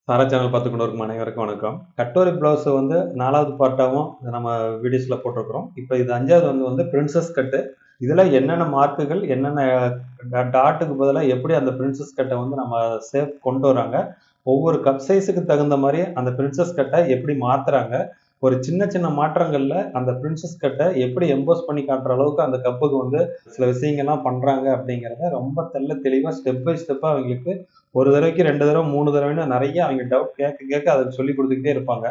சாரா channel பார்த்து கொண்டு இருக்கும் அனைவருக்கும் வணக்கம். கட்டோரி பிளவுஸ் வந்து 4வது பார்ட்டாவும் நம்ம வீடியோஸ்ல போட்டிருக்கிறோம். இப்போ இது 5வது வந்து பிரின்சஸ் கட்டு. இதுல என்னென்ன மார்க்குகள், என்னென்ன டாட்டுக்கு பதிலா எப்படி அந்த பிரின்சஸ் கட்டை வந்து நம்ம சேஃப் கொண்டு வராங்க, ஒவ்வொரு கப் சைஸுக்கு தகுந்த மாதிரி அந்த பிரின்சஸ் கட்டை எப்படி மாத்துறாங்க, ஒரு சின்ன சின்ன மாற்றங்கள்ல அந்த பிரின்சஸ் கட்டை எப்படி எம்போஸ் பண்ணி காட்டுற அளவுக்கு அந்த கப்புக்கு வந்து சில விஷயங்கள்லாம் பண்றாங்க அப்படிங்கிறத ரொம்ப தெளிவா ஸ்டெப் பை ஸ்டெப்பா அவங்களுக்கு ஒரு தடவைக்கு 2 தடவை 3 தடவைன்னு நிறைய அவங்க டவுட் கேட்க அதை சொல்லி கொடுத்துக்கிட்டே இருப்பாங்க.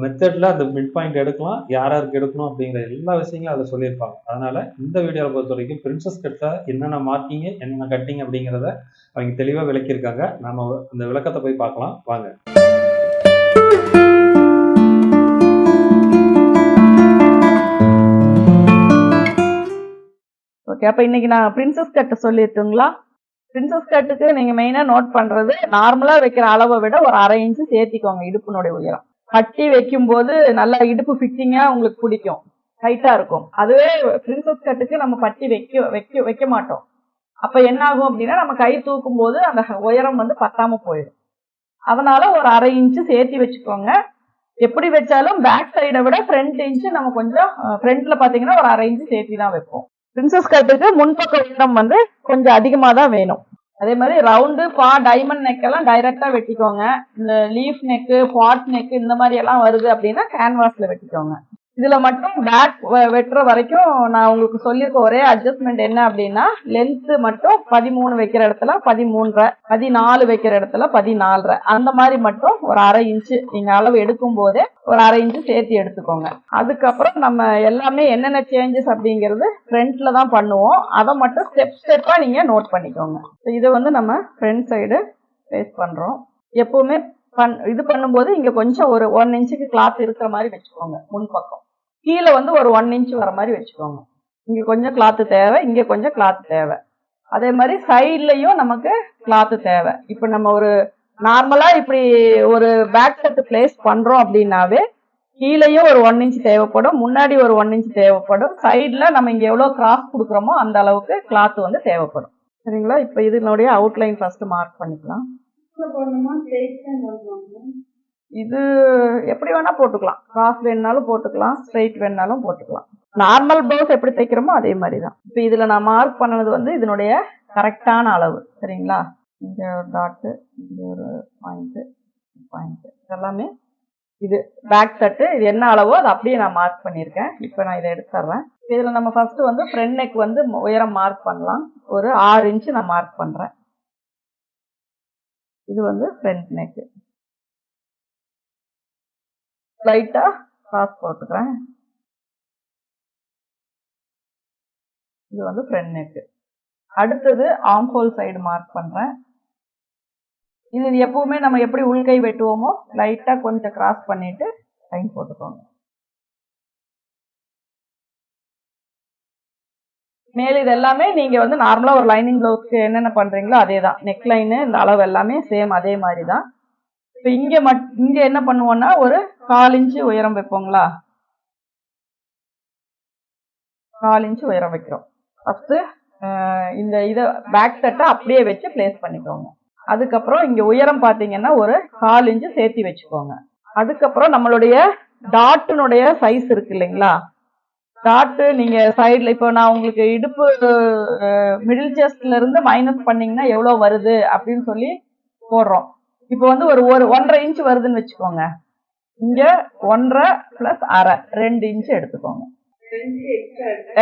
மெத்தட்ல அந்த மிட் பாயிண்ட் எடுக்கலாம், யாருக்கு எடுக்கணும் அப்படிங்கிற எல்லா விஷயங்களும் அதை சொல்லியிருப்பாங்க. அதனால இந்த வீடியோவை பொறுத்த வரைக்கும் பிரின்சஸ் கட்டை என்னென்ன மார்க்கிங், என்னென்ன கட்டிங் அப்படிங்கிறத அவங்க தெளிவா விளக்கியிருக்காங்க. நாம அந்த விளக்கத்தை போய் பார்க்கலாம் வாங்க. ஓகே, அப்ப இன்னைக்கு நான் பிரின்சஸ் கட் சொல்லிட்டுங்களா? பிரின்சஸ் கட்டுக்கு நீங்க மெயினா நோட் பண்றது, நார்மலா வைக்கிற அளவை விட ஒரு 1/2 இன்ச்சு சேர்த்திக்கோங்க இடுப்பினுடைய உயரம். பட்டி வைக்கும் போது நல்லா இடுப்பு ஃபிட்டிங்கா உங்களுக்கு பிடிக்கும், டைட்டா இருக்கும். அதுவே பிரின்சஸ் கட்டுக்கு நம்ம பட்டி வைக்க மாட்டோம். அப்ப என்ன ஆகும் அப்படின்னா, நம்ம கை தூக்கும் போது அந்த உயரம் வந்து பத்தாம போயிடும். அதனால ஒரு 1/2 இன்ச்சு சேர்த்தி வச்சுக்கோங்க. எப்படி வச்சாலும் பேக் சைடை விட ஃப்ரண்ட் இன்ச்சு நம்ம கொஞ்சம் ஃப்ரண்ட்ல பாத்தீங்கன்னா ஒரு 1/2 இன்ச்சு சேர்த்தி தான் வைப்போம். பிரின்சஸ் கட்டுக்கு முன்பக்க உயரம் வந்து கொஞ்சம் அதிகமா தான் வேணும். அதே மாதிரி ரவுண்டு டைமண்ட் நெக் எல்லாம் டைரக்டா வெட்டிக்கோங்க. இந்த லீஃப் நெக்கு, பாட் நெக் இந்த மாதிரி எல்லாம் வருது அப்படின்னா கேன்வாஸ்ல வெட்டிக்கோங்க. இதுல மட்டும் பேக் வெட்டுற வரைக்கும் நான் உங்களுக்கு சொல்லியிருக்க ஒரே அட்ஜஸ்ட்மெண்ட் என்ன அப்படின்னா, லென்த் மட்டும் 13 வைக்கிற இடத்துல 13.5, 14 வைக்கிற இடத்துல 14.5, அந்த மாதிரி மட்டும் ஒரு 1/2 இன்ச்சு நீங்க அளவு எடுக்கும் போதே ஒரு 1/2 இன்ச்சு சேர்த்து எடுத்துக்கோங்க. அதுக்கப்புறம் நம்ம எல்லாமே என்னென்ன சேஞ்சஸ் அப்படிங்கிறது ஃப்ரண்ட்ல தான் பண்ணுவோம். அதை மட்டும் ஸ்டெப்பா நீங்க நோட் பண்ணிக்கோங்க. இதை வந்து நம்ம ஃப்ரண்ட் சைடு பேஸ் பண்றோம். எப்பவுமே இது பண்ணும்போது இங்க கொஞ்சம் ஒரு 1 இன்ச்சுக்கு கிளாத் இருக்கிற மாதிரி வச்சுக்கோங்க. முன்பக்கம் கீழே வந்து ஒரு 1 இன்ச் வர மாதிரி வச்சுக்கோங்க. இங்க கொஞ்சம் கிளாத் தேவை, இங்க கொஞ்சம் கிளாத் தேவை. அதே மாதிரி சைட்லயும் நமக்கு கிளாத் தேவை. இப்ப நம்ம ஒரு நார்மலா இப்படி ஒரு பேக் செட் பிளேஸ் பண்றோம் அப்படின்னாவே கீழேயும் ஒரு 1 இன்ச் தேவைப்படும், முன்னாடி ஒரு 1 இன்ச் தேவைப்படும். சைட்ல நம்ம இங்க எவ்வளவு கிராஸ் கொடுக்குறோமோ அந்த அளவுக்கு கிளாத் வந்து தேவைப்படும். சரிங்களா? இப்ப இதனுடைய அவுட்லைன் ஃபர்ஸ்ட் மார்க் பண்ணிக்கலாம். இது எப்படி வேணா போட்டுக்கலாம். கிராஸ் வேணுனாலும் போட்டுக்கலாம், ஸ்ட்ரைட் வேணுனாலும் போட்டுக்கலாம். நார்மல் பிளவுஸ் எப்படி தைக்கிறோமோ அதே மாதிரி தான். இப்போ இதுல நான் மார்க் பண்ணது வந்து இதனுடைய கரெக்டான அளவு. சரிங்களா? இங்க ஒரு டாட்டு, இங்க ஒரு பாயிண்ட் எல்லாமே இது பேக் தட்டு. இது என்ன அளவோ அது அப்படியே நான் மார்க் பண்ணியிருக்கேன். இப்போ நான் இதை எடுத்துறேன். இதுல நம்ம ஃபர்ஸ்ட் வந்து ஃப்ரண்ட் நெக் வந்து உயரம் மார்க் பண்ணலாம். ஒரு 6 இன்ச்சு நான் மார்க் பண்றேன். இது வந்து ஃப்ரண்ட் நெக். லைட்டா கிராஸ் போட்டுக்கிறேன். இது வந்து ஃப்ரண்ட் நெக். அடுத்தது ஆர்ம் ஹோல் சைடு மார்க் பண்றேன். இது எப்பவுமே நம்ம எப்படி உள்கை வெட்டுவோமோ லைட்டா கொஞ்சம் கிராஸ் பண்ணிட்டு லைன் போட்டுக்கோங்க. மேல இது எல்லாமே நீங்க வந்து நார்மலா ஒரு லைனிங் பிளவுஸ்க்கு என்னென்ன பண்றீங்களோ அதே தான். நெக் லைனு இந்த அளவு எல்லாமே சேம் அதே மாதிரி தான். இப்போ இங்க என்ன பண்ணுவோம்னா ஒரு 4 இன்ச்சு உயரம் வைப்போங்களா? 4 இன்ச்சு உயரம் வைக்கிறோம். ஃபர்ஸ்ட் இந்த இதை பேக் செட்டை அப்படியே வச்சு பிளேஸ் பண்ணிக்கோங்க. அதுக்கப்புறம் இங்க உயரம் பாத்தீங்கன்னா ஒரு 4 இன்ச்சு சேர்த்தி வச்சுக்கோங்க. அதுக்கப்புறம் நம்மளுடைய டாட்டினுடைய சைஸ் இருக்கு இல்லைங்களா? டாட்டு நீங்க சைட்ல இப்போ நான் உங்களுக்கு இடுப்பு மிடில் செஸ்ட்ல இருந்து மைனஸ் பண்ணீங்கன்னா எவ்வளவு வருது அப்படின்னு சொல்லி போடுறோம். இப்போ வந்து ஒரு 1.5 இன்ச் வருதுன்னு வச்சுக்கோங்க. இங்க 1.5 பிளஸ் 1/2 2 இன்ச்சு எடுத்துக்கோங்க.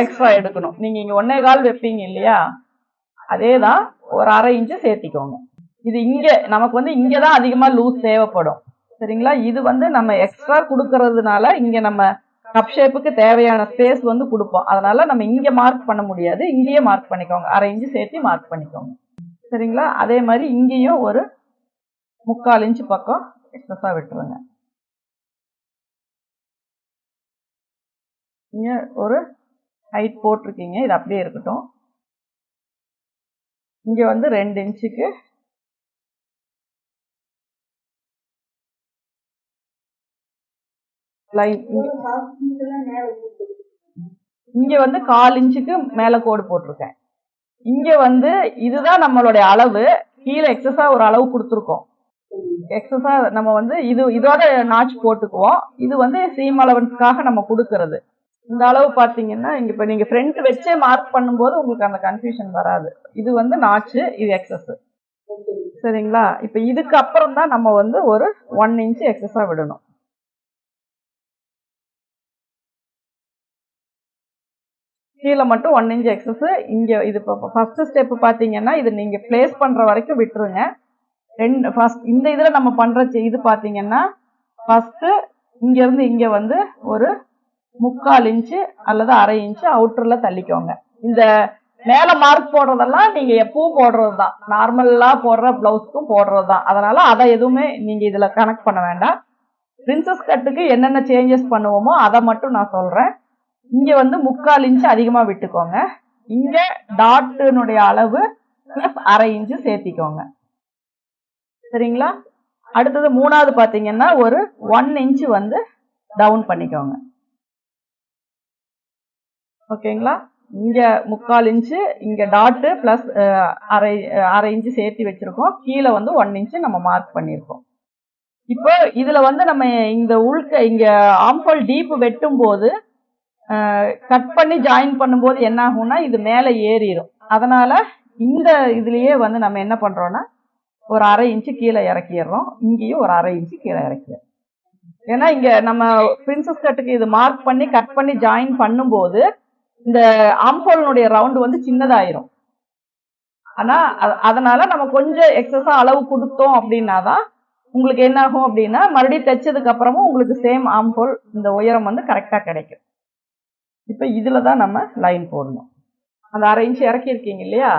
எக்ஸ்ட்ரா எடுக்கணும். நீங்க இங்க 1.25 வைப்பீங்க இல்லையா? அதேதான் ஒரு 1/2 இன்ச்சு சேர்த்திக்கோங்க. இது இங்க நமக்கு வந்து இங்கதான் அதிகமா லூஸ் தேவைப்படும். சரிங்களா? இது வந்து நம்ம எக்ஸ்ட்ரா கொடுக்கறதுனால இங்க நம்ம கப் ஷேப்புக்கு தேவையான ஸ்பேஸ் வந்து கொடுப்போம். அதனால நம்ம இங்க மார்க் பண்ண முடியாது, இங்கேயே மார்க் பண்ணிக்கோங்க. 1/2 இன்ச்சு சேர்த்து மார்க் பண்ணிக்கோங்க. சரிங்களா? அதே மாதிரி இங்கேயும் ஒரு 3/4 இன்ச்சு பக்கம் எக்ஸ்ட்ரா விட்டுருங்க. இங்க ஒரு ஹைட் போட்டிருக்கீங்க, இது அப்படியே இருக்கட்டும். இங்க வந்து 2 இன்ச்சுக்கு லைன், இங்க வந்து 1/4 இன்ச்சுக்கு மேல கோடு போட்டிருக்கேன். இங்க வந்து இதுதான் நம்மளுடைய அளவு. கீழே எக்ஸஸா ஒரு அளவு கொடுத்துருக்கோம். எக்ஸஸா நம்ம வந்து இதோட நாச் போட்டுக்குவோம். இது வந்து சீம் அலவன்ஸ்க்காக நம்ம கொடுக்கறது. இந்த அளவு பாத்தீங்கன்னா இங்க இப்ப நீங்க ஃப்ரண்ட் வச்சே மார்க் பண்ணும்போது உங்களுக்கு அந்த கன்ஃபியூஷன் வராது. இது வந்து நாச்சு, இது எக்ஸஸ். சரிங்களா? இப்ப இதுக்கு அப்புறம் தான் நம்ம வந்து ஒரு 1 இன்ச் எக்ஸஸா விடணும். கீழே மட்டும் 1 இன்ச் எக்ஸஸ். இங்க இது ஃபர்ஸ்ட் ஸ்டெப் பாத்தீங்கன்னா இது நீங்க பிளேஸ் பண்ற வரைக்கும் விட்டுருங்க. இந்த இதுல நம்ம பண்ற இது பாத்தீங்கன்னா ஃபர்ஸ்ட் இங்க இருந்து இங்க வந்து ஒரு 3/4 இன்ச்சு அல்லது 1/2 இன்ச்சு அவுட்டர்ல தள்ளிக்கோங்க. இந்த மேல மார்க் போடுறதெல்லாம் நீங்க எப்பவும் போடுறதுதான், நார்மலா போடுற பிளவுஸ்க்கும் போடுறதுதான். அதனால அதை எதுவுமே நீங்க இதுல கனெக்ட் பண்ண வேண்டாம். பிரின்சஸ் கட்டுக்கு என்னென்ன சேஞ்சஸ் பண்ணுவோமோ அதை மட்டும் நான் சொல்றேன். இங்க வந்து 3/4 இன்ச்சு அதிகமா விட்டுக்கோங்க. இங்க டாட்னுடைய அளவு பிளஸ் 1/2 இன்ச்சு சேர்த்திக்கோங்க. சரிங்களா? அடுத்தது மூணாவது பாத்தீங்கன்னா ஒரு 1 இன்ச்சு வந்து டவுன் பண்ணிக்கோங்க. ஓகேங்களா? இங்க 3/4 இன்ச்சு, இங்க டாட் பிளஸ் 1/2 இன்ச்சு சேர்த்து வச்சிருக்கோம். கீழே வந்து 1 இன்ச்சு நம்ம மார்க் பண்ணிருக்கோம். இப்போ இதுல வந்து நம்ம இந்த இங்க ஆம்ஹோல் டீப் வெட்டும் போது கட் பண்ணி ஜாயின் பண்ணும்போது என்ன ஆகும்னா இது மேல ஏறிடும். அதனால இந்த இதுலயே வந்து நம்ம என்ன பண்றோம்னா ஒரு 1/2 இன்ச்சு கீழே இறக்கிடுறோம். இங்கேயும் ஒரு 1/2 இன்ச்சு கீழே இறக்கிடுறோம். ஏன்னா இங்க நம்ம பிரின்சஸ் கட்டுக்கு இது மார்க் பண்ணி கட் பண்ணி ஜாயின் பண்ணும்போது இந்த ஆம்ஹோல்னுடைய ரவுண்ட் வந்து சின்னதாயிரும். ஆனா அதனால நம்ம கொஞ்சம் எக்ஸஸா அளவு கொடுத்தோம் அப்படின்னாதான் உங்களுக்கு என்ன ஆகும் அப்படின்னா மறுபடியும் தைச்சதுக்கு அப்புறமும் உங்களுக்கு சேம் ஆம்ஹோல் இந்த உயரம் வந்து கரெக்டா கிடைக்கும். இப்ப இதுலதான் நம்ம லைன் போடணும். அந்த 1/2 இன்ச்சு இறக்கி இருக்கீங்க இல்லையா,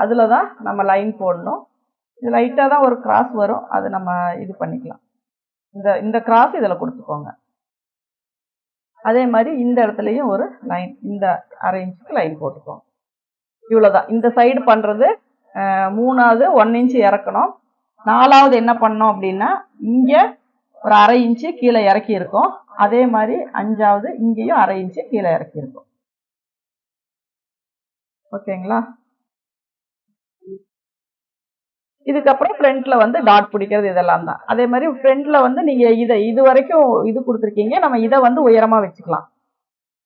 அதுலதான் நம்ம லைன் போடணும். இது லைட்டா தான் ஒரு கிராஸ் வரும், அது நம்ம இது பண்ணிக்கலாம். இந்த கிராஸ் இதுல கொடுத்துக்கோங்க. அதே மாதிரி இந்த இடத்துலயும் ஒரு லைன், இந்த 1/2 இன்ச்சுக்கு லைன் போட்டுக்கோங்க. இவ்வளவுதான் இந்த சைடு பண்றது. மூணாவது 1 இன்ச்சு இறக்கணும். நாலாவது என்ன பண்ணோம் அப்படின்னா இங்க ஒரு 1/2 இன்ச்சு கீழே இறக்கி இருக்கோம். அதே மாதிரி அஞ்சாவது இங்கேயும் 1/2 இன்ச்சு கீழே இறக்கி இருக்கோம். ஓகேங்களா? இதுக்கப்புறம் ஃப்ரண்ட்ல வந்து டாட் பிடிக்கிறது இதெல்லாம் தான். அதே மாதிரி ஃப்ரண்ட்ல வந்து நீங்க இது வரைக்கும் இது கொடுத்துருக்கீங்க, நம்ம இதை வந்து உயரமா வச்சுக்கலாம்.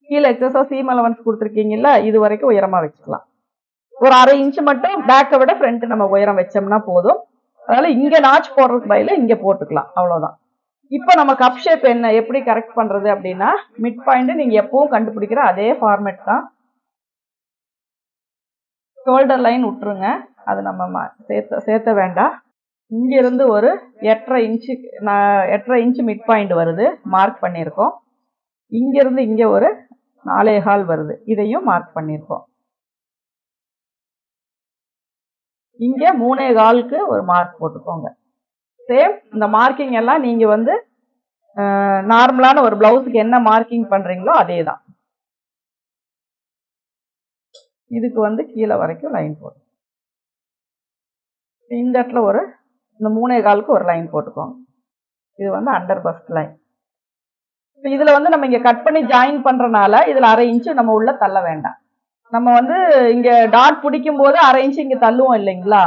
கீழே எக்ஸஸா சீம் அலவன்ஸ் கொடுத்துருக்கீங்கல்ல, இது வரைக்கும் உயரமா வச்சுக்கலாம். ஒரு 1/2 இன்ச்சு மட்டும் பேக்கை விட ஃப்ரண்ட் நம்ம உயரம் வச்சோம்னா போதும். அதனால இங்க நாச் போடுறதுக்கு பதிலா இங்க போட்டுக்கலாம், அவ்வளவுதான். இப்ப நம்ம கப் ஷேப் என்ன எப்படி கரெக்ட் பண்றது அப்படின்னா மிட் பாயிண்ட் நீங்க எப்பவும் கண்டுபிடிக்கிற அதே ஃபார்மேட் தான். ஷோல்டர் லைன் விட்டுருங்க, அது நம்ம சேர்த்த வேண்டாம். இங்க இருந்து ஒரு 8.5 இன்ச்சு மிட் பாயிண்ட் வருது, மார்க் பண்ணிருக்கோம். இங்க இருந்து இங்க ஒரு 4.25 வருது, இதையும் மார்க் பண்ணிருக்கோம். இங்க 3.25க்கு ஒரு மார்க் போட்டுக்கோங்க. சேம் இந்த மார்க்கிங் எல்லாம் நீங்க வந்து நார்மலான ஒரு பிளவுஸுக்கு என்ன மார்க்கிங் பண்றீங்களோ அதே தான். இதுக்கு வந்து கீழே வரைக்கும் லைன் போட்டு இந்த இடத்துல இந்த 3.25க்கு ஒரு லைன் போட்டுக்கோங்க. இது வந்து அண்டர் பஸ்ட் லைன். இதுல வந்து நம்ம இங்க கட் பண்ணி ஜாயின் பண்றதுனால இதுல 1/2 இன்ச்சு நம்ம உள்ள தள்ள வேண்டாம். நம்ம வந்து இங்க டாட் பிடிக்கும் போது 1/2 இன்ச்சு இங்க தள்ளுவோம் இல்லைங்களா,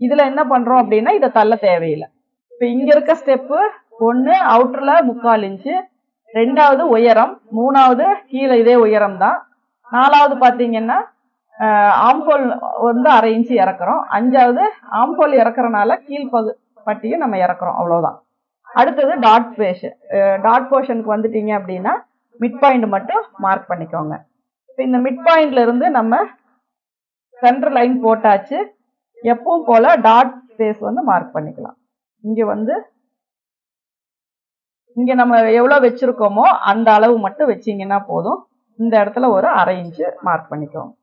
இதுல என்ன பண்றோம் அப்படின்னா இதை தள்ள தேவையில்லை. இப்ப இங்க இருக்க ஸ்டெப்பு 1 அவுட்டர்ல 3/4 இன்ச்சு, 2வது உயரம், 3வது கீழே இதே உயரம் தான், 4வது பாத்தீங்கன்னா ஆம்ஹோல் வந்து 1/2 இன்ச்சு இறக்குறோம், 5வது ஆம்ஹோல் இறக்குறனால பட்டியும் நம்ம இறக்குறோம், அவ்வளவுதான். அடுத்தது டாட் போர்ஷனுக்கு வந்துட்டீங்க அப்படின்னா மிட் பாயிண்ட் மட்டும் மார்க் பண்ணிக்கோங்க. இந்த மிட் பாயிண்ட்ல இருந்து நம்ம சென்டர் லைன் போட்டாச்சு. எப்பவும் போல டாட் ஸ்பேஸ் வந்து மார்க் பண்ணிக்கலாம். இங்க நம்ம எவ்வளவு வச்சிருக்கோமோ அந்த அளவு மட்டும் வச்சீங்கன்னா போதும். இந்த இடத்துல ஒரு 1/2 இன்ச்சு மார்க் பண்ணிக்கோங்க.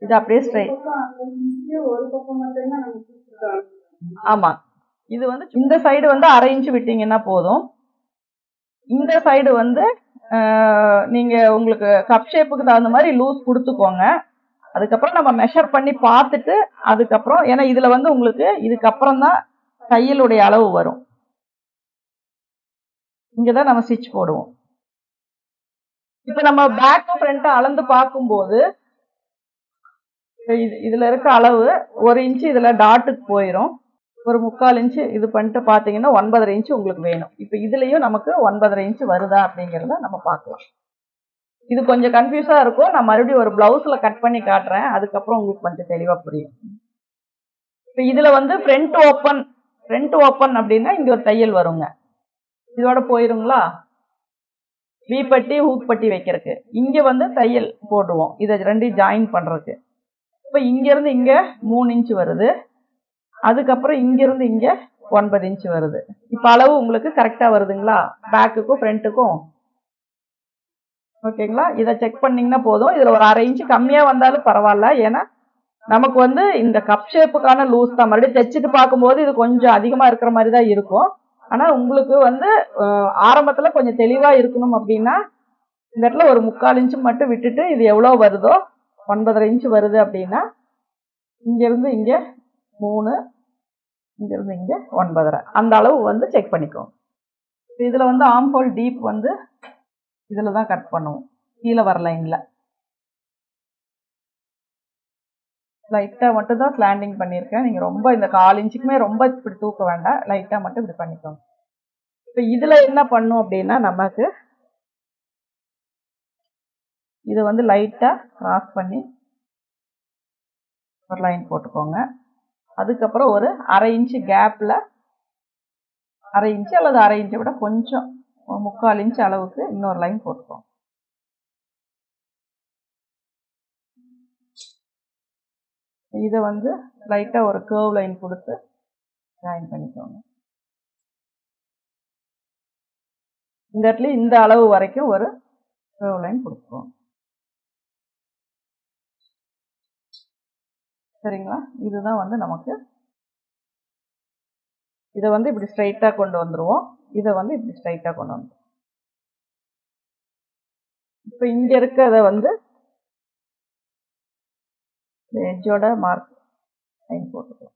இது அப்படியே ஸ்ட்ரைட். ஆமா, இது வந்து இந்த சைடு வந்து 1/2 இன்ச்சு விட்டீங்கன்னா போதும். இந்த சைடு வந்து நீங்க உங்களுக்கு கப் ஷேப்புக்கு தகுந்த மாதிரி லூஸ் கொடுத்துக்கோங்க. அதுக்கப்புறம் நம்ம மெஷர் பண்ணி பார்த்துட்டு அதுக்கப்புறம், ஏன்னா இதுல வந்து உங்களுக்கு இதுக்கப்புறம் தான் தையலுடைய அளவு வரும். இங்கதான் நம்ம ஸ்டிச் போடுவோம். இப்ப நம்ம பேக் ஃப்ரண்ட் அளந்து பார்க்கும்போது இதுல இருக்க அளவு 1 இன்ச்சு இதுல டாட்டுக்கு போயிடும். ஒரு 3/4 இன்ச்சு இது பண்ணிட்டு பாத்தீங்கன்னா 9.5 இன்ச்சு உங்களுக்கு வேணும். இப்ப இதுலயும் நமக்கு 9.5 இன்ச்சு வருதா அப்படிங்கறத நம்ம பார்க்கலாம். இது கொஞ்சம் கன்ஃபியூஸா இருக்கும். நான் மறுபடியும் ஒரு பிளவுஸ்ல கட் பண்ணி காட்டுறேன். அதுக்கப்புறம் உங்களுக்கு கொஞ்சம் தெளிவா புரியும். இப்ப இதுல வந்து ஃப்ரண்ட் ஓப்பன் அப்படின்னா இங்க ஒரு தையல் வருங்க. இதோட போயிருங்களா? வி பட்டி ஹூக் பட்டி வைக்கிறதுக்கு இங்க வந்து தையல் போடுவோம். இதை ரெண்டையும் ஜாயின் பண்றதுக்கு. இப்ப இங்க இருந்து இங்க 3 இன்ச்சு வருது. அதுக்கப்புறம் இங்க இருந்து இங்க 9 இன்ச்சு வருது. இப்ப அளவு உங்களுக்கு கரெக்டா வருதுங்களா? பேக்குக்கும் ஃப்ரண்ட்டுக்கும். ஓகேங்களா? இதை செக் பண்ணீங்கன்னா போதும். இதுல ஒரு 1/2 இன்ச்சு கம்மியா வந்தாலும் பரவாயில்ல. ஏன்னா நமக்கு வந்து இந்த கப் ஷேப்புக்கான லூஸ் தான். மறுபடியும் தைச்சிட்டு பார்க்கும்போது இது கொஞ்சம் அதிகமா இருக்கிற மாதிரி தான் இருக்கும். ஆனா உங்களுக்கு வந்து ஆரம்பத்துல கொஞ்சம் தெளிவா இருக்கணும் அப்படின்னா இந்த இடத்துல ஒரு 3/4 இன்ச்சு மட்டும் விட்டுட்டு இது எவ்வளவு வருதோ 9.5 இன்ச்சு வருது அப்படின்னா இங்க இருந்து இங்க 3, இங்க இருந்து இங்க 9.5 அந்த அளவு வந்து செக் பண்ணிக்கோங்க. இதுல வந்து ஆர்ம் ஹோல் டீப் வந்து இதுலதான் கட் பண்ணுவோம். கீழே வர லைன்ல லைட்டா மட்டும் தான் ஸ்லாண்டிங் பண்ணியிருக்கேன். நீங்க ரொம்ப இந்த 1/4 இன்ச்சுக்குமே ரொம்ப இப்படி தூக்க வேண்டாம். லைட்டா மட்டும் இப்படி பண்ணிக்கோங்க. இப்ப இதுல என்ன பண்ணும் அப்படின்னா நமக்கு இது வந்து லைட்டா கிராஸ் பண்ணி ஒரு லைன் போட்டுக்கோங்க. அதுக்கப்புறம் ஒரு 1/2 இன்ச்சு கேப்ல 1/2 இன்ச்சு அல்லது 1/2 இன்ச்சை விட கொஞ்சம் 3/4 இன்ச்சு அளவுக்கு இன்னொரு லைன் போட்டுக்கோங்க. இதை வந்து லைட்டா ஒரு கர்வ் லைன் கொடுத்து ஜாயின் பண்ணிக்கோங்க. இந்த இடத்துல இந்த அளவு வரைக்கும் ஒரு கர்வ் லைன் கொடுத்துக்கோங்க. சரிங்களா? இதுதான் வந்து நமக்கு இதை வந்து இப்படி ஸ்ட்ரைட்டா கொண்டு வந்துருவோம். இதை வந்து இப்படி ஸ்ட்ரைட்டா கொண்டு வந்துருவோம். இப்ப இங்க இருக்கிறத வந்து எட்ஜோட மார்க் லைன் போட்டுக்கலாம்.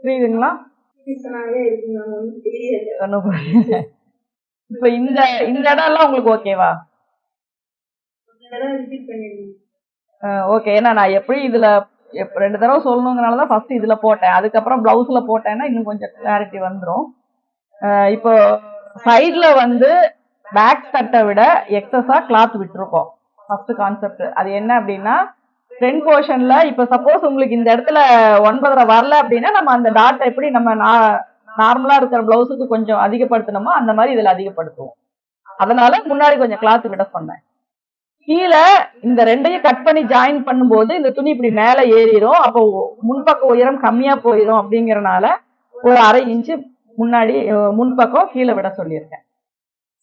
புரியுதுங்களா? இப்ப இந்த இடம் எல்லாம் உங்களுக்கு ஓகேவா? ஓகே. ஏன்னா நான் எப்படி இதுல 2 தடவை சொல்லணுங்கிறனாலதான் ஃபர்ஸ்ட் இதுல போட்டேன். அதுக்கப்புறம் பிளவுஸ்ல போட்டேன்னா இன்னும் கொஞ்சம் கிளாரிட்டி வந்துடும். இப்போ சைட்ல வந்து பேக் கட்டை விட எக்ஸஸா கிளாத் விட்டுருக்கோம். ஃபர்ஸ்ட் கான்செப்ட் அது என்ன அப்படின்னா ஃப்ரண்ட் போர்ஷன்ல இப்ப சப்போஸ் உங்களுக்கு இந்த இடத்துல 9.5 வரல அப்படின்னா நம்ம அந்த டாட் எப்படி நம்ம நார்மலா இருக்கிற பிளவுஸுக்கு கொஞ்சம் அதிகப்படுத்தணுமோ அந்த மாதிரி இதுல அதிகப்படுத்துவோம். அதனால முன்னாடி கொஞ்சம் கிளாத் விட சொன்னேன். கீழே இந்த ரெண்டையும் கட் பண்ணி ஜாயின் பண்ணும்போது இந்த துணி இப்படி மேல ஏறிடும். அப்போ முன்பக்க உயரம் கம்மியா போயிடும். அப்படிங்கறனால ஒரு 1/2 இன்ச்சு முன்னாடி முன்பக்கம் கீழே விட சொல்லியிருக்கேன்.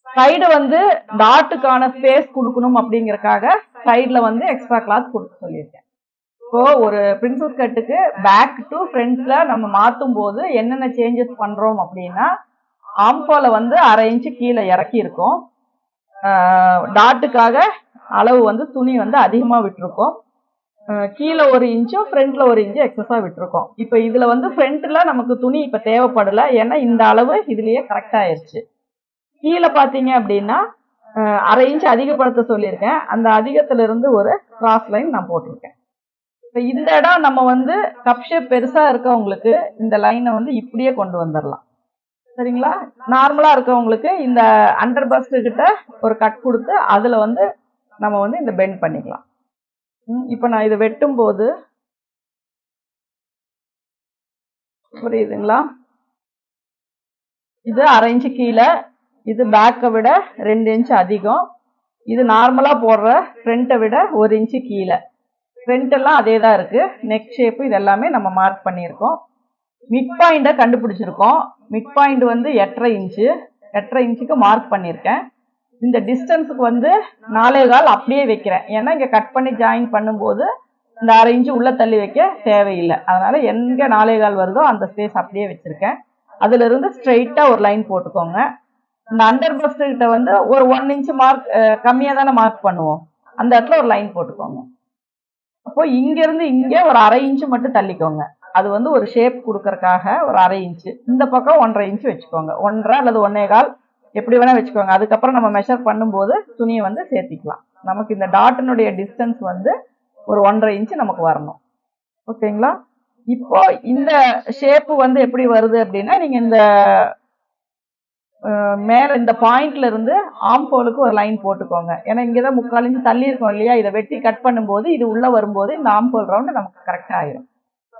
சைடு வந்து டாட்டுக்கான ஸ்பேஸ் கொடுக்கணும் அப்படிங்கறக்காக சைடுல வந்து எக்ஸ்ட்ரா கிளாத் கொடுக்க சொல்லியிருக்கேன். இப்போ ஒரு பிரின்சஸ் கட்டுக்கு பேக் டு ஃப்ரண்ட்ல நம்ம மாத்தும் போது என்னென்ன சேஞ்சஸ் பண்றோம் அப்படின்னா ஆம்கோல வந்து 1/2 இன்ச்சு கீழே இறக்கி இருக்கோம். டாட்டுக்காக அளவு வந்து துணி வந்து அதிகமா விட்டுருக்கோம். கீழே 1 இன்ச்சும் ஃப்ரண்ட்ல 1 இன்ச்சு எக்ஸஸா விட்டுருக்கோம். இப்ப இதுல வந்து ஃப்ரண்ட்ல நமக்கு துணி இப்ப தேவைப்படல. ஏன்னா இந்த அளவு இதுலயே கரெக்ட் ஆயிருச்சு. கீழே பாத்தீங்க அப்படின்னா 1/2 இன்ச்சு அதிகப்படுத்த சொல்லியிருக்கேன். அந்த அதிகத்துல இருந்து ஒரு கிராஸ் லைன் நான் போட்டிருக்கேன். இப்ப இந்த இடம் நம்ம வந்து கப் ஷேப் பெருசா இருக்கவங்களுக்கு இந்த லைனை வந்து இப்படியே கொண்டு வந்துடலாம். சரிங்களா? நார்மலா இருக்கவங்களுக்கு இந்த அண்டர் பஸ்ட் கிட்ட ஒரு கட் கொடுத்து அதுல வந்து நம்ம வந்து இந்த பெண்ட் பண்ணிக்கலாம். இப்ப நான் இதை வெட்டும் போது புரியுதுங்களா? இது 1/2 இன்ச்சு கீழே, இது பேக்கை விட 2 இன்ச்சு அதிகம். இது நார்மலா போடுற ஃப்ரண்ட்டை விட 1 இன்ச்சு கீழே. ஃப்ரண்ட் எல்லாம் அதே தான் இருக்கு. நெக் ஷேப் இது எல்லாமே நம்ம மார்க் பண்ணியிருக்கோம். மிட் பாயிண்ட கண்டுபிடிச்சிருக்கோம். மிட் பாயிண்ட் வந்து 8.5 இன்ச்சு. 8.5 இன்ச்சுக்கு மார்க் பண்ணியிருக்கேன். இந்த டிஸ்டன்ஸுக்கு வந்து 4.25 அப்படியே வைக்கிறேன். ஏன்னா இங்க கட் பண்ணி ஜாயின் பண்ணும்போது இந்த 1/2 இன்ச்சு உள்ள தள்ளி வைக்க தேவையில்லை. அதனால எங்க 4.25 வருதோ அந்த ஸ்பேஸ் அப்படியே வச்சிருக்கேன். அதுல இருந்து ஸ்ட்ரெயிட்டா ஒரு லைன் போட்டுக்கோங்க. இந்த அண்டர் பஸ்ட் கிட்ட வந்து ஒரு 1 இன்ச்சு மார்க் கம்மியா தானே மார்க் பண்ணுவோம். அந்த இடத்துல ஒரு லைன் போட்டுக்கோங்க. அப்போ இங்க இருந்து இங்க ஒரு 1/2 இன்ச்சு மட்டும் தள்ளிக்கோங்க. அது வந்து ஒரு ஷேப் கொடுக்கறதுக்காக ஒரு 1/2 இன்ச்சு, இந்த பக்கம் 1.5 இன்ச்சு வச்சுக்கோங்க. 1.5 அல்லது 1.25 எப்படி வேணா வச்சுக்கோங்க. அதுக்கப்புறம் நம்ம மெஷர் பண்ணும்போது துணியை வந்து சேர்த்திக்கலாம். நமக்கு இந்த டாட்டினுடைய டிஸ்டன்ஸ் வந்து ஒரு 1.5 இன்ச்சு நமக்கு வரணும். ஓகேங்களா? இப்போ இந்த ஷேப் வந்து எப்படி வருது அப்படின்னா, நீங்க இந்த மேல இந்த பாயிண்ட்ல இருந்து ஆர்ம் ஹோலுக்கு ஒரு லைன் போட்டுக்கோங்க. ஏன்னா இங்கதான் 3/4 இன்ச்சு தள்ளி இருக்கும் இல்லையா, இதை வெட்டி கட் பண்ணும்போது இது உள்ள வரும்போது இந்த ஆர்ம் ஹோல் ரவுண்ட் நமக்கு கரெக்டா ஆயிரும்.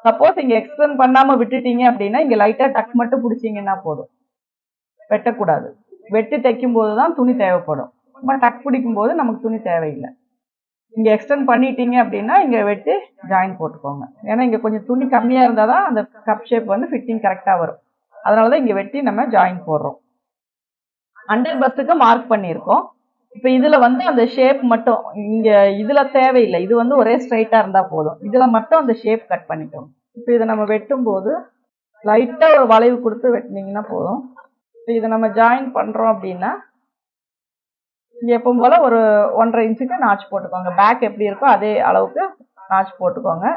சப்போஸ் இங்க எக்ஸ்டெண்ட் பண்ணாம விட்டுட்டீங்க அப்படின்னா இங்க லைட்டா டக் மட்டும் பிடிச்சிங்கன்னா போதும், வெட்டக்கூடாது. வெட்டி தைக்கும் போதுதான் துணி தேவைப்படும். சும்மா டக் பிடிக்கும் போது நமக்கு துணி தேவையில்லை. இங்க எக்ஸ்டெண்ட் பண்ணிட்டீங்க அப்படின்னா இங்க வெட்டி ஜாயின் போட்டுக்கோங்க. ஏன்னா இங்க கொஞ்சம் துணி கம்மியா இருந்தாதான் அந்த கப் ஷேப் வந்து ஃபிட்டிங் கரெக்டா வரும். அதனாலதான் இங்க வெட்டி நம்ம ஜாயின் போடுறோம். அண்டர் பஸ்ட்டுக்கு மார்க் பண்ணியிருக்கோம். இப்ப இதுல வந்து அந்த ஷேப் மட்டும் இங்க இதுல தேவையில்லை, இது வந்து ஒரே ஸ்ட்ரைட்டா இருந்தா போதும். இதுல மட்டும் அந்த ஷேப் கட் பண்ணிக்கோங்க. இப்ப இதை நம்ம வெட்டும் போது லைட்டா ஒரு வளைவு கொடுத்து வெட்டினீங்கன்னா போதும். இதை நம்ம ஜாயின் பண்றோம் அப்படின்னா எப்பவும் போல ஒரு 1.5 இன்ச்சுக்கு நாச் போட்டுக்கோங்க. பேக் எப்படி இருக்கோ அதே அளவுக்கு நாச் போட்டுக்கோங்க.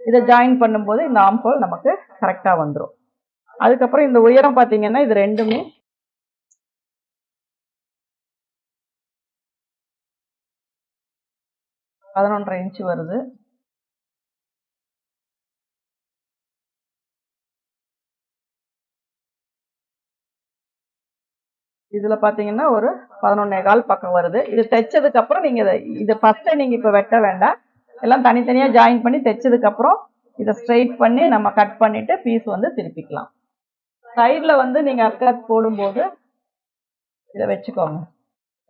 இதை ஜாயின் பண்ணும்போது இந்த ஆர்ம் ஹோல் நமக்கு கரெக்டா வந்துடும். அதுக்கப்புறம் இந்த உயரம் பாத்தீங்கன்னா இது ரெண்டுமே 11.5 இன்ச்சு வருது. இதுல பாத்தீங்கன்னா ஒரு 11.25 பக்கம் வருது. இது தைச்சதுக்கு அப்புறம் நீங்க இதை ஃபர்ஸ்ட் நீங்க இப்ப வெட்ட வேண்டாம், எல்லாம் தனித்தனியா ஜாயின் பண்ணி தைச்சதுக்கு அப்புறம் இதை ஸ்ட்ரைட் பண்ணி நம்ம கட் பண்ணிட்டு பீஸ் வந்து திருப்பிக்கலாம். சைட்ல வந்து நீங்க அர்க்காத் போடும்போது இதை வச்சுக்கோங்க.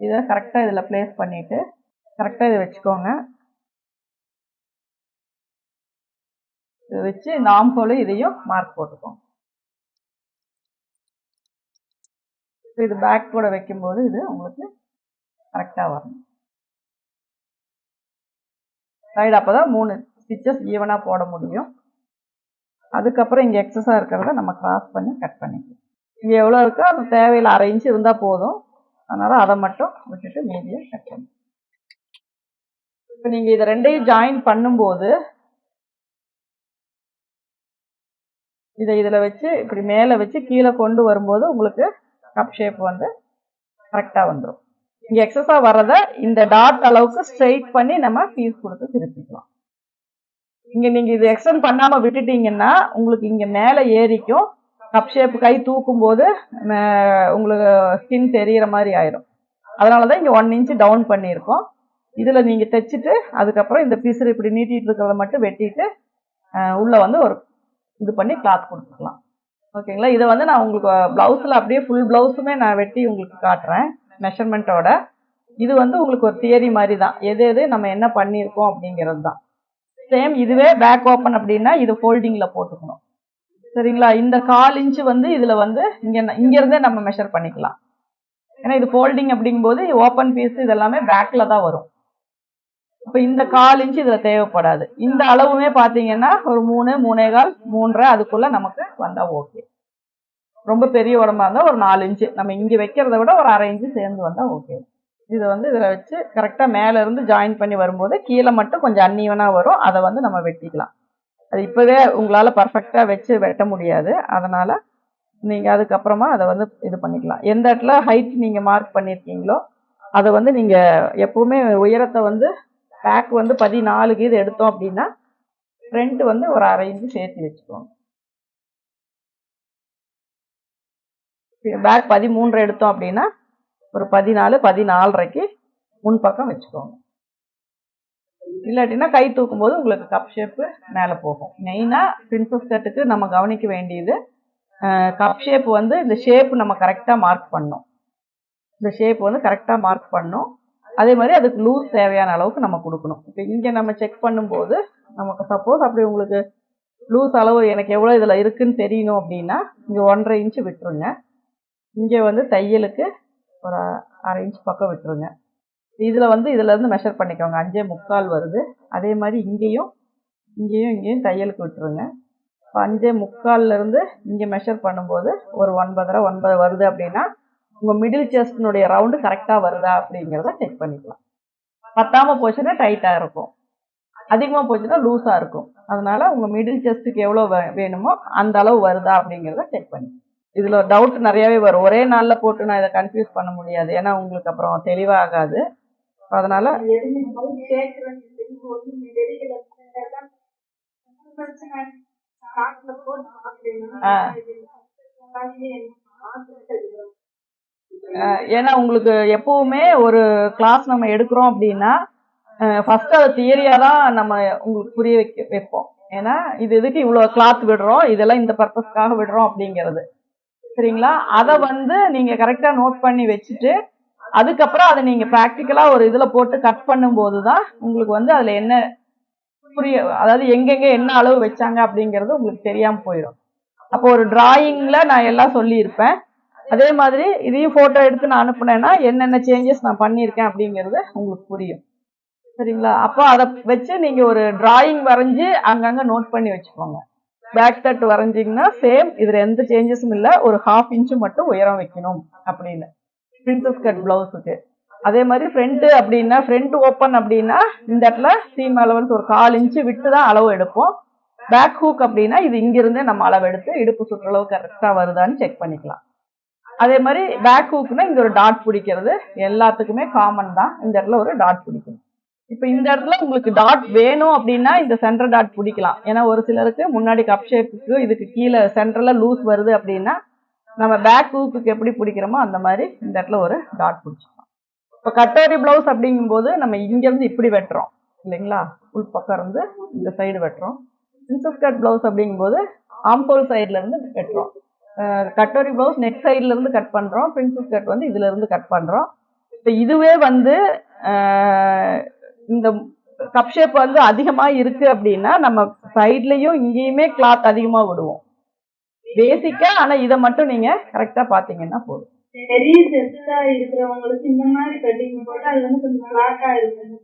இதை கரெக்டா இதுல பிளேஸ் பண்ணிட்டு கரெக்டா இதை வச்சுக்கோங்க. இதை வச்சு இந்த ஆர்ம் ஹோல் இதையும் மார்க் போட்டுக்கோங்க. இது பேக் கூட வைக்கும்போது இது உங்களுக்கு கரெக்டா வரணும். சைடு அப்பதான் 3 ஸ்டிச்சஸ் ஈவனா போட முடியும். அதுக்கப்புறம் இங்க எக்ஸஸா இருக்கிறத நம்ம கிராஸ் பண்ணி கட் பண்ணிக்கலாம். இங்க எவ்வளவு இருக்கோ அது தேவையில்லை, 1/2 இன்ச்சு இருந்தா போதும். அதனால அதை மட்டும் விட்டுட்டு மீதியை கட் பண்ணி. இப்ப நீங்க இதை ரெண்டையும் ஜாயின் பண்ணும்போது இதை இதுல வச்சு இப்படி மேல வச்சு கீழே கொண்டு வரும்போது உங்களுக்கு கப் ஷேப் வந்து கரெக்டா வந்துடும். இங்க எக்ஸஸா வர்றத இந்த டாட் அளவுக்கு ஸ்ட்ரைட் பண்ணி நம்ம பீஸ் கொடுத்து திருப்பிக்கலாம். இங்க நீங்க இது எக்ஸ்டெண்ட் பண்ணாம விட்டுட்டீங்கன்னா உங்களுக்கு இங்க மேல ஏறிக்கும். கப் ஷேப் கை தூக்கும் போது உங்களுக்கு ஸ்கின் தெரியற மாதிரி ஆயிரும். அதனாலதான் இங்க 1 இன்ச் டவுன் பண்ணியிருக்கோம். இதுல நீங்க தைச்சிட்டு அதுக்கப்புறம் இந்த பீஸ் இப்படி நீட்டிட்டு இருக்கிறத மட்டும் வெட்டிட்டு உள்ள வந்து ஒரு இது பண்ணி கிளாத் கொடுத்துக்கலாம். ஓகேங்களா? இதை வந்து நான் உங்களுக்கு பிளவுஸ்ல அப்படியே ஃபுல் பிளவுஸுமே நான் வெட்டி உங்களுக்கு காட்டுறேன் மெஷர்மெண்ட்டோட. இது வந்து உங்களுக்கு ஒரு தியரி மாதிரி தான், எது எது நம்ம என்ன பண்ணியிருக்கோம் அப்படிங்கிறது தான். சேம் இதுவே பேக் ஓப்பன் அப்படின்னா இது ஃபோல்டிங்ல போட்டுக்கணும். சரிங்களா? இந்த 1/4 இன்ச்சு வந்து இதுல வந்து இங்க இருந்தே நம்ம மெஷர் பண்ணிக்கலாம். ஏன்னா இது ஃபோல்டிங் அப்படிங்கும்போது ஓப்பன் பீஸ் இதெல்லாமே பேக்ல தான் வரும். இப்ப இந்த 1/4 இன்ச்சு இதுல தேவைப்படாது. இந்த அளவுமே பாத்தீங்கன்னா ஒரு 3, 3.25, 3.5 அதுக்குள்ள நமக்கு வந்தா ஓகே. ரொம்ப பெரிய உடம்பா இருந்தா ஒரு 4 இன்ச்சு நம்ம இங்க வைக்கிறத விட ஒரு 1/2 இன்ச்சு சேர்ந்து வந்தா ஓகே. இதை வந்து இதுல வச்சு கரெக்டா மேல இருந்து ஜாயின் பண்ணி வரும்போது கீழே மட்டும் கொஞ்சம் அன்ஈவனா வரும், அதை வந்து நம்ம வெட்டிக்கலாம். அது இப்பவே உங்களால பர்ஃபெக்டா வச்சு வெட்ட முடியாது, அதனால நீங்க அதுக்கப்புறமா அதை வந்து இது பண்ணிக்கலாம். எந்த இடத்துல ஹைட் நீங்க மார்க் பண்ணிருக்கீங்களோ அதை வந்து நீங்க எப்பவுமே உயரத்தை வந்து பேக் வந்து 14 இது எடுத்தோம் அப்படின்னா ஃப்ரண்ட் வந்து ஒரு 1/2 இன்ச்சு சேர்த்து வச்சுக்கோங்க. பேக் 13 எடுத்தோம் அப்படின்னா ஒரு 14, 14.5க்கு முன்பக்கம் வச்சுக்கோங்க. இல்லாட்டினா கை தூக்கும் போது உங்களுக்கு கப் ஷேப்பு மேலே போகும். மெயினா பிரின்சஸ் கட்டுக்கு நம்ம கவனிக்க வேண்டியது கப் ஷேப் வந்து இந்த ஷேப் நம்ம கரெக்டா மார்க் பண்ணணும். இந்த ஷேப் வந்து கரெக்டா மார்க் பண்ணணும். அதே மாதிரி அதுக்கு லூஸ் தேவையான அளவுக்கு நம்ம கொடுக்கணும். இப்போ இங்க நம்ம செக் பண்ணும்போது நமக்கு சப்போஸ் அப்படி உங்களுக்கு லூஸ் அளவு எனக்கு எவ்வளோ இதில் இருக்குன்னு தெரியணும் அப்படின்னா இங்கே 1.5 இன்ச்சு விட்டுருங்க. இங்கே வந்து தையலுக்கு ஒரு 1/2 இன்ச் பக்கம் விட்டுருங்க. இதில் வந்து இதுலேருந்து மெஷர் பண்ணிக்கோங்க. 5.25 வருது. அதே மாதிரி இங்கேயும் தையலுக்கு விட்டுருங்க. 5.25 இங்கே மெஷர் பண்ணும்போது ஒரு 9.5 வருது அப்படின்னா உங்கள் மிடில் செஸ்டினுடைய ரவுண்டு கரெக்டாக வருதா அப்படிங்கிறத செக் பண்ணிக்கலாம். பத்தாம போச்சுன்னா டைட்டாக இருக்கும். அதிகமா போச்சுன்னா லூஸா இருக்கும். அதனால உங்க மிடில் செஸ்ட்டுக்கு எவ்வளவு வேணுமோ அந்த அளவு வருதா அப்படிங்கறத செக் பண்ணி. இதுல டவுட் நிறையவே வரும். ஒரே நாள்ல போட்டு நான் இதை கன்ஃபியூஸ் பண்ண முடியாது. ஏன்னா உங்களுக்கு அப்புறம் தெளிவா ஆகாது. அதனால ஏன்னா உங்களுக்கு எப்பவுமே ஒரு கிளாஸ் நம்ம எடுக்கிறோம் அப்படின்னா ஃபர்ஸ்ட் அது தியரியா தான் நம்ம உங்களுக்கு புரிய வைப்போம். ஏன்னா இதுக்கு இவ்வளவு கிளாத் விடுறோம், இதெல்லாம் இந்த பர்பஸ்க்காக விடுறோம் அப்படிங்கிறது. சரிங்களா? அதை வந்து நீங்க கரெக்டா நோட் பண்ணி வச்சுட்டு அதுக்கப்புறம் அதை நீங்க பிராக்டிக்கலா ஒரு இதுல போட்டு கட் பண்ணும் போதுதான் உங்களுக்கு வந்து அதுல என்ன புரிய, அதாவது எங்கெங்க என்ன அளவு வச்சாங்க அப்படிங்கிறது உங்களுக்கு தெரியாம போயிடும். அப்போ ஒரு டிராயிங்ல நான் எல்லாம் சொல்லி இருப்பேன். அதே மாதிரி இதையும் போட்டோ எடுத்து நான் அனுப்புனேன்னா என்னென்ன சேஞ்சஸ் நான் பண்ணியிருக்கேன் அப்படிங்கிறது உங்களுக்கு புரியும். சரிங்களா? அப்போ அதை வச்சு நீங்க ஒரு டிராயிங் வரைஞ்சி அங்கங்க நோட் பண்ணி வச்சுக்கோங்க. பேக் கட் வரைஞ்சிங்கன்னா சேம், இதுல எந்த சேஞ்சஸும் இல்லை, ஒரு 1/2 இன்ச்சு மட்டும் உயரம் வைக்கணும் அப்படின்னு பிரின்சஸ் கட் பிளவுஸுக்கு. அதே மாதிரி ஃப்ரண்ட் அப்படின்னா ஃப்ரண்ட் ஓப்பன் அப்படின்னா இந்த இடத்துல சீம் அலவன்ஸ் ஒரு 1/4 இன்ச்சு விட்டு தான் அளவு எடுப்போம். பேக் ஹூக் அப்படின்னா இது இங்கிருந்தே நம்ம அளவு எடுத்து இடுப்பு சுற்றளவு கரெக்டா வருதான்னு செக் பண்ணிக்கலாம். அதே மாதிரி பேக் ஹூக்னா இங்க ஒரு டாட் பிடிக்கிறது எல்லாத்துக்குமே காமன் தான். இந்த இடத்துல ஒரு டாட் பிடிக்கணும். இப்ப இந்த இடத்துல உங்களுக்கு டாட் வேணும் அப்படின்னா இந்த சென்டர் டாட் பிடிக்கலாம். ஏன்னா ஒரு சிலருக்கு முன்னாடி கப் ஷேப்புக்கு இதுக்கு கீழே சென்டர்ல லூஸ் வருது அப்படின்னா நம்ம பேக் ஹூக்கு எப்படி பிடிக்கிறோமோ அந்த மாதிரி இந்த இடத்துல ஒரு டாட் பிடிச்சிக்கலாம். இப்போ கட்டோரி பிளவுஸ் அப்படிங்கும் போது நம்ம இங்க இருந்து இப்படி வெட்டுறோம் இல்லைங்களா, உள் பக்கம் இருந்து இந்த சைடு வெட்டுறோம். பிரின்சஸ் கட் பிளவுஸ் அப்படிங்கும் போது ஆம்ஹோல் சைட்ல இருந்து வெட்டுறோம். கட்டோரி பிளவுஸ் நெக் சைட்ல இருந்து கட் பண்றோம், பிரின்சஸ் கட் வந்து இதுல இருந்து கட் பண்றோம். இப்போ இதுவே வந்து இந்த கப் ஷேப் வந்து அதிகமா இருக்கு அப்படின்னா நம்ம சைட்லயும் இங்கேயுமே கிளாத் அதிகமா விடுவோம் பேசிக்கா. ஆனா இதை மட்டும் நீங்க கரெக்டா பாத்தீங்கன்னா போதும். பெரிய செஸ்டா இருக்கிறவங்களுக்கு இந்த மாதிரி கட்டிங் போட்டா அது வந்து கொஞ்சம் ஃபிளாட்டா இருக்கும்.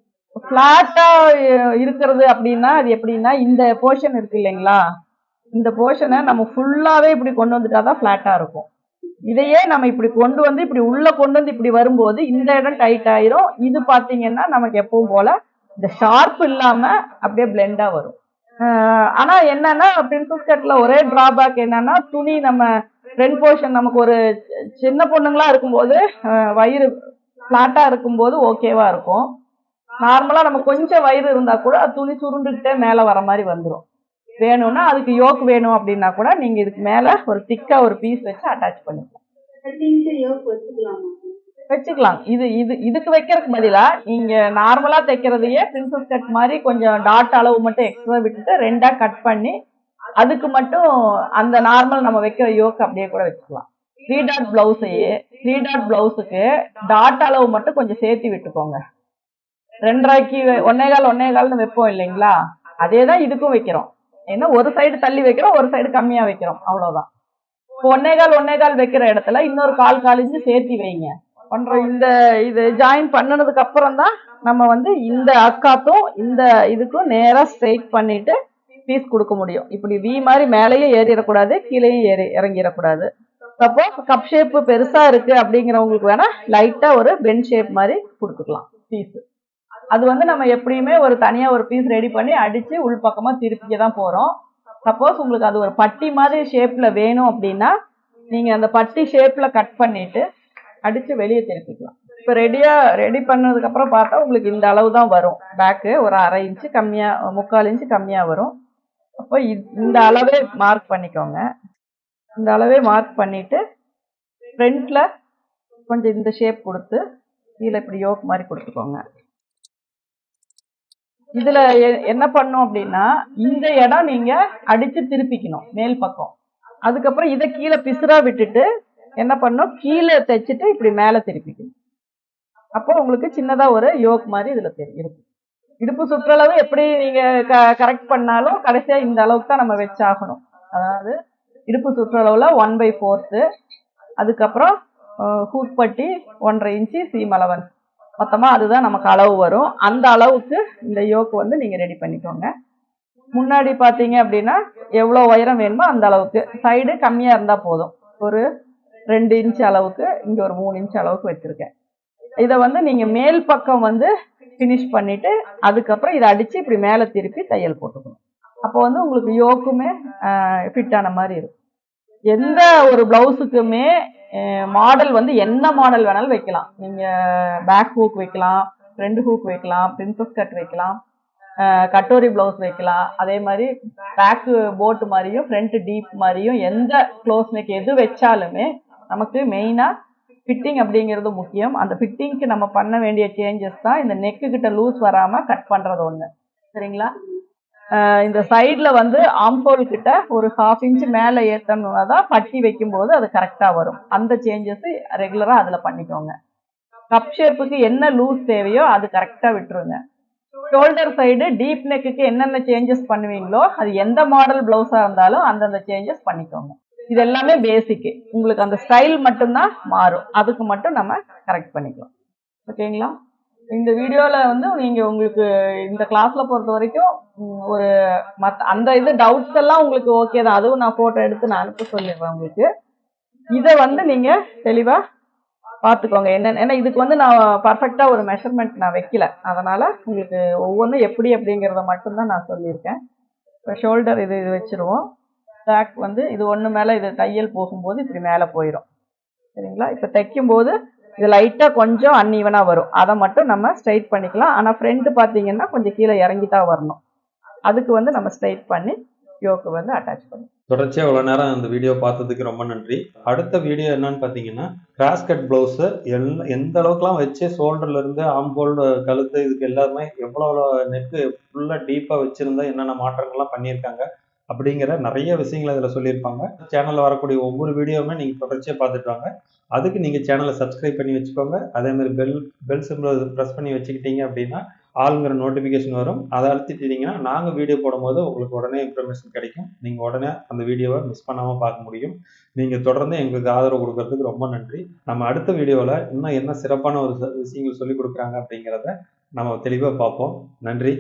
ஃபிளாட்டா இருக்கிறது அப்படின்னா அது எப்படின்னா இந்த போர்ஷன் இருக்கு இல்லைங்களா, இந்த போர்ஷனை நம்ம ஃபுல்லாவே இப்படி கொண்டு வந்துட்டாதான் ஃபிளாட்டா இருக்கும். இதையே நம்ம இப்படி கொண்டு வந்து இப்படி உள்ள கொண்டு வந்து இப்படி வரும்போது இந்த இடம் டைட் ஆயிரும். இது பாத்தீங்கன்னா நமக்கு எப்பவும் போல இந்த ஷார்ப் இல்லாம அப்படியே பிளெண்டா வரும். ஆனா என்னன்னா பிரின்சஸ் கட்ல ஒரே டிராபேக் என்னன்னா துணி நம்ம ஃப்ரண்ட் போர்ஷன் நமக்கு ஒரு சின்ன பொண்ணுங்களா இருக்கும்போது வயிறு ஃபிளாட்டா இருக்கும்போது ஓகேவா இருக்கும். நார்மலா நம்ம கொஞ்சம் வயிறு இருந்தா கூட துணி சுருண்டுகிட்டே மேல வர மாதிரி வந்துடும். வேணும்னா அதுக்கு யோக் வேணும் அப்படின்னா கூட நீங்க இதுக்கு மேல ஒரு திக்கா ஒரு பீஸ் வச்சு அட்டாச் பண்ணிக்கலாம். வச்சுக்கலாம். இதுக்கு வைக்கிறதுக்கு பதிலா நீங்க நார்மலா தைக்கிறதையே பிரின்சஸ் கட் மாதிரி கொஞ்சம் டாட் அளவு மட்டும் எக்ஸ்ட்ரா விட்டுட்டு 2ஆ கட் பண்ணி அதுக்கு மட்டும் அந்த நார்மல் நம்ம வைக்கிற யோக் அப்படியே கூட வச்சுக்கலாம். 3 டாட் பிளவுஸையே 3 டாட் பிளவுஸுக்கு டாட் அளவு மட்டும் கொஞ்சம் சேர்த்து விட்டுக்கோங்க. 2.5க்கு 1.25 வைப்போம் இல்லைங்களா, அதே தான் இதுக்கும் வைக்கிறோம். ஏன்னா ஒரு சைடு தள்ளி வைக்கிறோம், ஒரு சைடு கம்மியா வைக்கிறோம், அவ்வளவுதான். இப்போ 1.25 வைக்கிற இடத்துல இன்னொரு 1/4 இன்ச்சு சேர்த்தி வைங்க. பண்றோம். இந்த இது ஜாயின் பண்ணனதுக்கு அப்புறம் தான் நம்ம வந்து இந்த அக்காத்தும் இந்த இதுக்கும் நேரா ஸ்ட்ரெயிட் பண்ணிட்டு பீஸ் கொடுக்க முடியும். இப்படி வி மாதிரி மேலேயும் ஏறிடக்கூடாது, கீழேயும் இறங்கிடக்கூடாது. சப்போஸ் கப் ஷேப் பெருசா இருக்கு அப்படிங்கிறவங்களுக்கு வேணா லைட்டா ஒரு பென் ஷேப் மாதிரி கொடுத்துக்கலாம் பீஸ். அது வந்து நம்ம எப்படியுமே ஒரு தனியா ஒரு பீஸ் ரெடி பண்ணி அடிச்சு உள் பக்கமா திருப்பிக்க தான் போறோம். சப்போஸ் உங்களுக்கு அது ஒரு பட்டி மாதிரி ஷேப்ல வேணும் அப்படின்னா நீங்க அந்த பட்டி ஷேப்ல கட் பண்ணிட்டு அடிச்சு வெளியே திருப்பிக்கலாம். இப்போ ரெடி பண்ணதுக்கு அப்புறம் பார்த்தா உங்களுக்கு இந்த அளவு தான் வரும். பேக்கு ஒரு 1/2 இன்ச்சு கம்மியா 3/4 இன்ச்சு கம்மியா வரும். அப்போ இந்த அளவே மார்க் பண்ணிக்கோங்க. இந்த அளவே மார்க் பண்ணிட்டு ஃப்ரண்ட்ல கொஞ்சம் இந்த ஷேப் கொடுத்து கீழே இப்படி யோக் மாதிரி கொடுத்துக்கோங்க. இதுல என்ன பண்ணும் அப்படின்னா இந்த இடம் நீங்க அடிச்சு திருப்பிக்கணும் மேல் பக்கம். அதுக்கப்புறம் இதை கீழே பிசுறா விட்டுட்டு என்ன பண்ணும், கீழே தைச்சிட்டு இப்படி மேல திருப்பிக்கணும். அப்போ உங்களுக்கு சின்னதா ஒரு யோக் மாதிரி இதுல தெரியும். இடுப்பு சுற்றளவு எப்படி நீங்க கரெக்ட் பண்ணாலும் கடைசியா இந்த அளவுக்கு தான் நம்ம வச்சாகணும். அதாவது இடுப்பு சுற்றளவுல 1/4, அதுக்கப்புறம் ஹூக் பட்டி 1.5 இன்ச்சு சீம் அலவன்ஸ், மொத்தமா அதுதான் நமக்கு அளவு வரும். அந்த அளவுக்கு இந்த யோக்கு வந்து நீங்க ரெடி பண்ணிக்கோங்க. முன்னாடி பாத்தீங்க அப்படின்னா எவ்வளவு உயரம் வேணுமோ அந்த அளவுக்கு, சைடு கம்மியா இருந்தா போதும். ஒரு 2 இன்ச்சு அளவுக்கு, இங்க ஒரு 3 இன்ச்சு அளவுக்கு வச்சிருக்கேன். இதை வந்து நீங்க மேல் பக்கம் வந்து ஃபினிஷ் பண்ணிட்டு அதுக்கப்புறம் இதை அடிச்சு இப்படி மேலே திருப்பி தையல் போட்டுக்கணும். அப்போ வந்து உங்களுக்கு யோக்குமே ஃபிட் ஆன மாதிரி இருக்கும். எந்த ஒரு பிளவுஸுக்குமே மாடல் வந்து என்ன மாடல் வேணாலும் வைக்கலாம். நீங்க பேக் ஹூக் வைக்கலாம், ஃப்ரண்ட் ஹூக் வைக்கலாம், பிரின்சஸ் கட் வைக்கலாம், கட்டோரி பிளவுஸ் வைக்கலாம். அதே மாதிரி பேக் போட் மாதிரியும் ஃப்ரண்ட் டீப் மாதிரியும் எந்த க்ளோஸ் நெக் எது வச்சாலுமே நமக்கு மெயினா ஃபிட்டிங் அப்படிங்கிறது முக்கியம். அந்த ஃபிட்டிங்க்கு நம்ம பண்ண வேண்டிய சேஞ்சஸ் தான் இந்த நெக்கு கிட்ட லூஸ் வராம கட் பண்றது ஒண்ணு. சரிங்களா? இந்த சைட்ல வந்து ஆம்ஹோல் கிட்ட ஒரு 1/2 இன்ச் மேல ஏத்தணும்னா தான் பட்டி வைக்கும்போது அது கரெக்டா வரும். அந்த சேஞ்சஸ் ரெகுலரா அதுல பண்ணிக்கோங்க. கப் ஷேப்புக்கு என்ன லூஸ் தேவையோ அது கரெக்டா விட்டுருங்க. ஷோல்டர் சைடு டீப் நெக்குக்கு என்னென்ன சேஞ்சஸ் பண்ணுவீங்களோ அது எந்த மாடல் பிளவுஸா இருந்தாலும் அந்தந்த சேஞ்சஸ் பண்ணிக்கோங்க. இது எல்லாமே பேசிக். உங்களுக்கு அந்த ஸ்டைல் மட்டும்தான் மாறும், அதுக்கு மட்டும் நம்ம கரெக்ட் பண்ணிக்கலாம். ஓகேங்களா? இந்த வீடியோல வந்து நீங்க உங்களுக்கு இந்த கிளாஸ்ல பொறுத்த வரைக்கும் ஒரு அந்த இது டவுட்ஸ் எல்லாம் உங்களுக்கு ஓகே தான். அதுவும் நான் போட்டோ எடுத்து நான் அனுப்ப சொல்லிடுறேன் உங்களுக்கு. இதை வந்து நீங்க தெளிவா பார்த்துக்கோங்க. ஏன்னா இதுக்கு வந்து நான் பர்ஃபெக்டா ஒரு மெஷர்மெண்ட் நான் வைக்கல, அதனால உங்களுக்கு ஒவ்வொன்றும் எப்படி அப்படிங்கிறத மட்டும்தான் நான் சொல்லியிருக்கேன். இப்போ ஷோல்டர் இது வச்சிருவோம். பேக் வந்து இது ஒன்று மேலே இது தையல் போகும்போது இப்படி மேலே போயிடும். சரிங்களா? இப்போ தைக்கும் போது இது லைட்டாக கொஞ்சம் அன்ஈவனாக வரும், அதை மட்டும் நம்ம ஸ்ட்ரைட் பண்ணிக்கலாம். ஆனால் ஃப்ரண்ட் பார்த்தீங்கன்னா கொஞ்சம் கீழே இறங்கி தான் வரணும். அதுக்கு வந்து நம்ம ஸ்ட்ரைட் பண்ணி யோக்கு வந்து அட்டாச் பண்ணி தொடர்ச்சியாக இவ்வளோ நேரம் அந்த வீடியோ பார்த்ததுக்கு ரொம்ப நன்றி. அடுத்த வீடியோ என்னன்னு பார்த்தீங்கன்னா கிராஸ் கட் ப்ளவுஸு எந்த அளவுக்குலாம் வச்சு ஷோல்டர்லேருந்து ஆம்போல் கழுத்து இதுக்கு எல்லாருமே எவ்வளோ நெக்கு ஃபுல்லாக டீப்பாக வச்சுருந்தா என்னென்ன மாற்றங்கள்லாம் பண்ணியிருக்காங்க அப்படிங்கிற நிறைய விஷயங்களை இதில் சொல்லியிருப்பாங்க. சேனலில் வரக்கூடிய ஒவ்வொரு வீடியோவுமே நீங்கள் தொடர்ச்சியாக பார்த்துட்டு வாங்க. அதுக்கு நீங்கள் சேனலை சப்ஸ்கிரைப் பண்ணி வச்சுக்கோங்க. அதேமாதிரி பெல் சிம்பிள் ப்ரெஸ் பண்ணி வச்சுக்கிட்டீங்க அப்படின்னா ஆளுங்கிற நோட்டிஃபிகேஷன் வரும். அதை அழுத்திட்டீங்கன்னா நாங்கள் வீடியோ போடும்போது உங்களுக்கு உடனே இன்ஃபர்மேஷன் கிடைக்கும். நீங்கள் உடனே அந்த வீடியோவை மிஸ் பண்ணாமல் பார்க்க முடியும். நீங்கள் தொடர்ந்து எங்களுக்கு ஆதரவு கொடுக்கறதுக்கு ரொம்ப நன்றி. நம்ம அடுத்த வீடியோவில் இன்னும் என்ன சிறப்பான ஒரு விஷயங்கள் சொல்லிக் கொடுக்குறாங்க அப்படிங்கிறத நம்ம தெளிவாக பார்ப்போம். நன்றி.